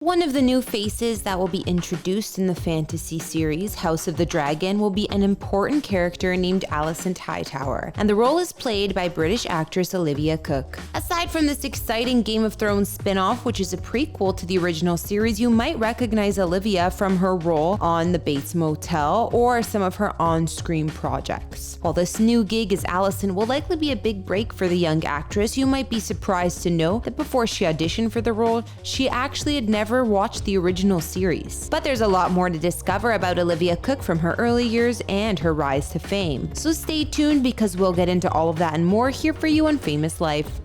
One of the new faces that will be introduced in the fantasy series House of the Dragon will be an important character named Alicent Hightower, and the role is played by British actress Olivia Cooke. Aside from this exciting Game of Thrones spin-off, which is a prequel to the original series, you might recognize Olivia from her role on the Bates Motel or some of her on-screen projects. While this new gig as Alicent will likely be a big break for the young actress, you might be surprised to know that before she auditioned for the role, she actually had never watched the original series. But there's a lot more to discover about Olivia Cooke from her early years and her rise to fame. So stay tuned because we'll get into all of that and more here for you on Famous Life.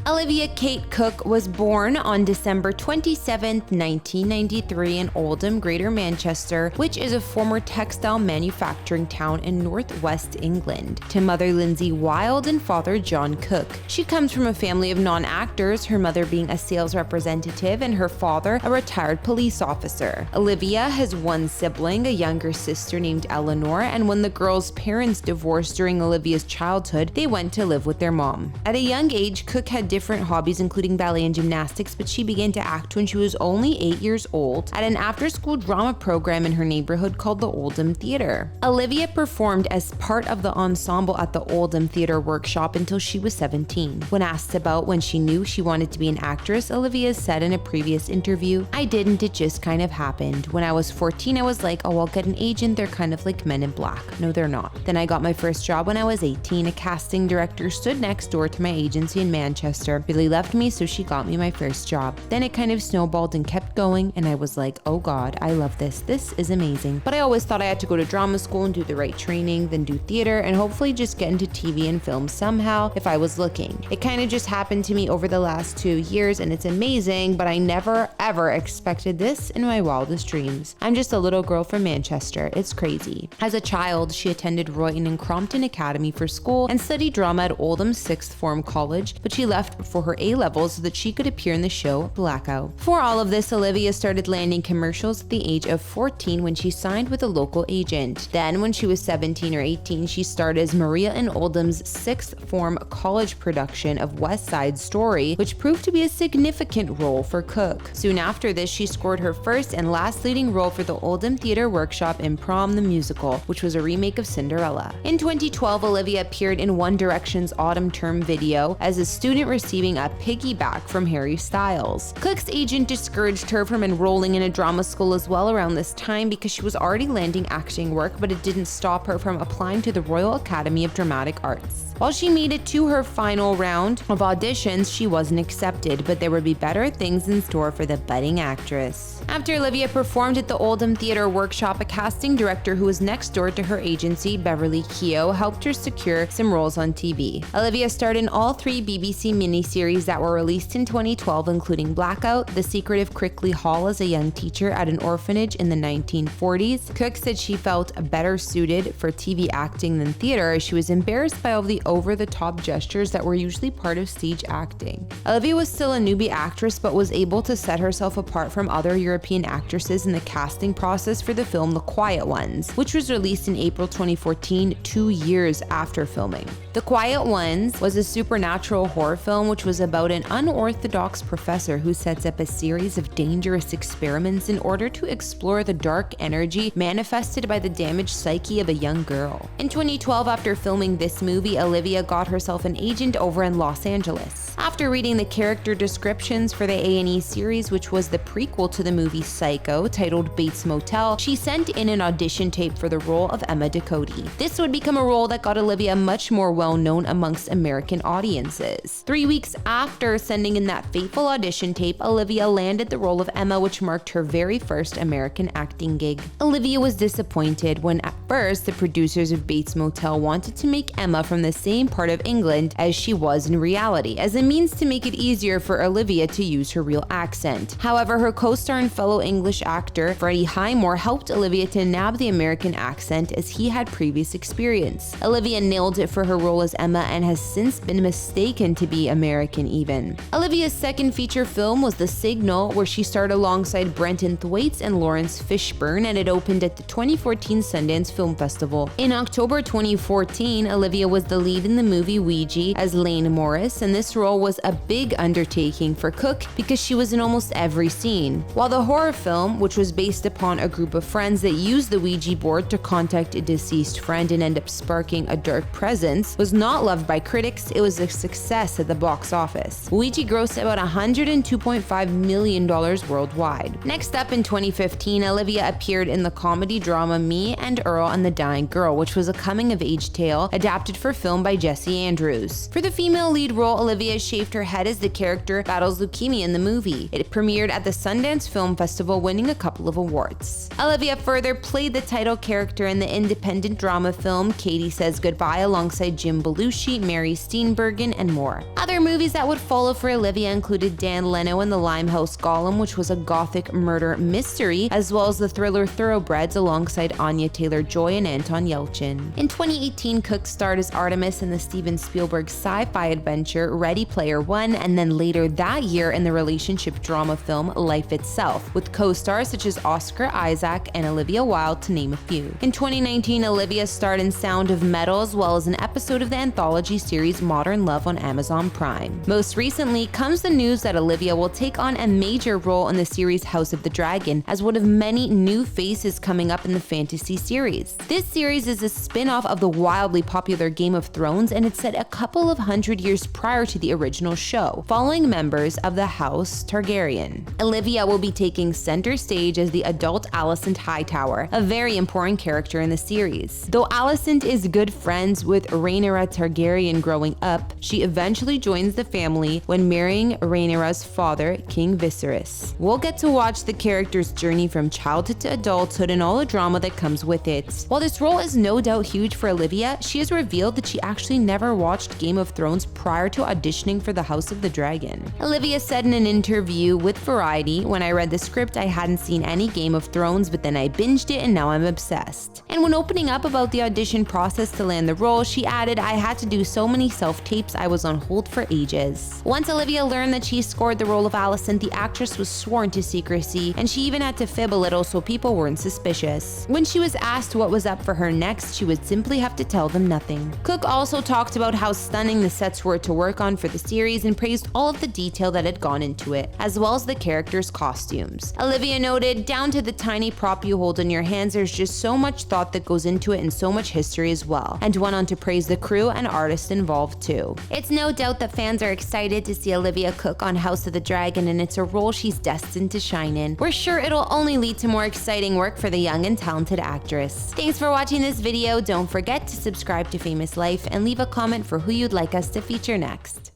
Olivia Kate Cooke was born on December 27, 1993 in Oldham, Greater Manchester, which is a former textile manufacturing town in northwest England, to mother Lindsay Wilde and father John Cooke. She comes from a family of non-actors, her mother being a sales representative and her father a retired police officer. Olivia has one sibling, a younger sister named Eleanor, and when the girls' parents divorced during Olivia's childhood, they went to live with their mom. At a young age, Cooke had different hobbies including ballet and gymnastics, but she began to act when she was only 8 years old at an after-school drama program in her neighborhood called the Oldham Theatre. Olivia performed as part of the ensemble at the Oldham Theatre Workshop until she was 17. When asked about when she knew she wanted to be an actress, Olivia said in a previous interview, "I didn't, it just kind of happened. When I was 14, I was like, oh, I'll get an agent, they're kind of like Men in Black. No, they're not. Then I got my first job when I was 18. A casting director stood next door to my agency in Manchester, really loved me, so she got me my first job. Then it kind of snowballed and kept going, and I was like, oh god, I love this. This is amazing. But I always thought I had to go to drama school and do the right training, then do theater, and hopefully just get into TV and film somehow if I was looking. It kind of just happened to me over the last 2 years, and it's amazing, but I never ever expected this in my wildest dreams. I'm just a little girl from Manchester. It's crazy." As a child, she attended Royton and Crompton Academy for school and studied drama at Oldham Sixth Form College, but she left before her A-levels so that she could appear in the show Blackout. For all of this, Olivia started landing commercials at the age of 14 when she signed with a local agent. Then, when she was 17 or 18, she starred as Maria in Oldham's sixth form college production of West Side Story, which proved to be a significant role for Cooke. Soon after this, she scored her first and last leading role for the Oldham Theatre Workshop in Prom the Musical, which was a remake of Cinderella. In 2012, Olivia appeared in One Direction's autumn term video as a student receiving a piggyback from Harry Styles. Cooke's agent discouraged her from enrolling in a drama school as well around this time because she was already landing acting work, but it didn't stop her from applying to the Royal Academy of Dramatic Arts. While she made it to her final round of auditions, she wasn't accepted, but there would be better things in store for the budding actress. After Olivia performed at the Oldham Theatre Workshop, a casting director who was next door to her agency, Beverly Keogh, helped her secure some roles on TV. Olivia starred in all 3 BBC miniseries that were released in 2012, including Blackout, The Secret of Crickley Hall as a young teacher at an orphanage in the 1940s. Cooke said she felt better suited for TV acting than theater, as she was embarrassed by all the over-the-top gestures that were usually part of stage acting. Olivia was still a newbie actress, but was able to set herself apart from other European actresses in the casting process for the film The Quiet Ones, which was released in April 2014, 2 years after filming. The Quiet Ones was a supernatural horror film which was about an unorthodox professor who sets up a series of dangerous experiments in order to explore the dark energy manifested by the damaged psyche of a young girl. In 2012, after filming this movie, Olivia got herself an agent over in Los Angeles. After reading the character descriptions for the A&E series, which was the prequel to the movie Psycho, titled Bates Motel, she sent in an audition tape for the role of Emma Ducote. This would become a role that got Olivia much more well-known amongst American audiences. 3 weeks after sending in that fateful audition tape, Olivia landed the role of Emma, which marked her very first American acting gig. Olivia was disappointed when at first the producers of Bates Motel wanted to make Emma from the same part of England as she was in reality, as a means to make it easier for Olivia to use her real accent. However, her co-star and fellow English actor Freddie Highmore helped Olivia to nab the American accent as he had previous experience. Olivia nailed it for her role as Emma and has since been mistaken to be American even. Olivia's second feature film was The Signal, where she starred alongside Brenton Thwaites and Lawrence Fishburne, and it opened at the 2014 Sundance Film Festival. In October 2014, Olivia was the lead lead in the movie Ouija as Lane Morris, and this role was a big undertaking for Cooke because she was in almost every scene. While the horror film, which was based upon a group of friends that used the Ouija board to contact a deceased friend and end up sparking a dark presence, was not loved by critics, it was a success at the box office. Ouija grossed about $102.5 million worldwide. Next up in 2015, Olivia appeared in the comedy drama Me and Earl and the Dying Girl, which was a coming-of-age tale adapted for film by Jesse Andrews. For the female lead role, Olivia shaved her head as the character battles leukemia in the movie. It premiered at the Sundance Film Festival, winning a couple of awards. Olivia further played the title character in the independent drama film Katie Says Goodbye alongside Jim Belushi, Mary Steenburgen, and more. Other movies that would follow for Olivia included Dan Leno in The Limehouse Golem, which was a gothic murder mystery, as well as the thriller Thoroughbreds alongside Anya Taylor-Joy and Anton Yelchin. In 2018, Cooke starred as Artemis in the Steven Spielberg sci-fi adventure Ready Player One, and then later that year in the relationship drama film Life Itself, with co-stars such as Oscar Isaac and Olivia Wilde, to name a few. In 2019, Olivia starred in Sound of Metal as well as an episode of the anthology series Modern Love on Amazon Prime. Most recently comes the news that Olivia will take on a major role in the series House of the Dragon as one of many new faces coming up in the fantasy series. This series is a spin-off of the wildly popular Game of Thrones, and it's set a couple of hundred years prior to the original show, following members of the House Targaryen. Olivia will be taking center stage as the adult Alicent Hightower, a very important character in the series. Though Alicent is good friends with Rhaenyra Targaryen growing up, she eventually joins the family when marrying Rhaenyra's father, King Viserys. We'll get to watch the character's journey from childhood to adulthood and all the drama that comes with it. While this role is no doubt huge for Olivia, she has revealed that she actually never watched Game of Thrones prior to auditioning for the House of the Dragon. Olivia said in an interview with Variety, "When I read the script, I hadn't seen any Game of Thrones, but then I binged it and now I'm obsessed." And when opening up about the audition process to land the role, she added, "I had to do so many self-tapes, I was on hold for ages." Once Olivia learned that she scored the role of Alicent, the actress was sworn to secrecy, and she even had to fib a little so people weren't suspicious. When she was asked what was up for her next, she would simply have to tell them nothing. Cooke also talked about how stunning the sets were to work on for the series and praised all of the detail that had gone into it, as well as the characters' costumes. Olivia noted, "Down to the tiny prop you hold in your hands, there's just so much thought that goes into it and so much history as well," and went on to praise the crew and artists involved too. It's no doubt that fans are excited to see Olivia Cooke on House of the Dragon, and it's a role she's destined to shine in. We're sure it'll only lead to more exciting work for the young and talented actress. Thanks for watching this video. Don't forget to subscribe to Famous Life and leave a comment for who you'd like us to feature next.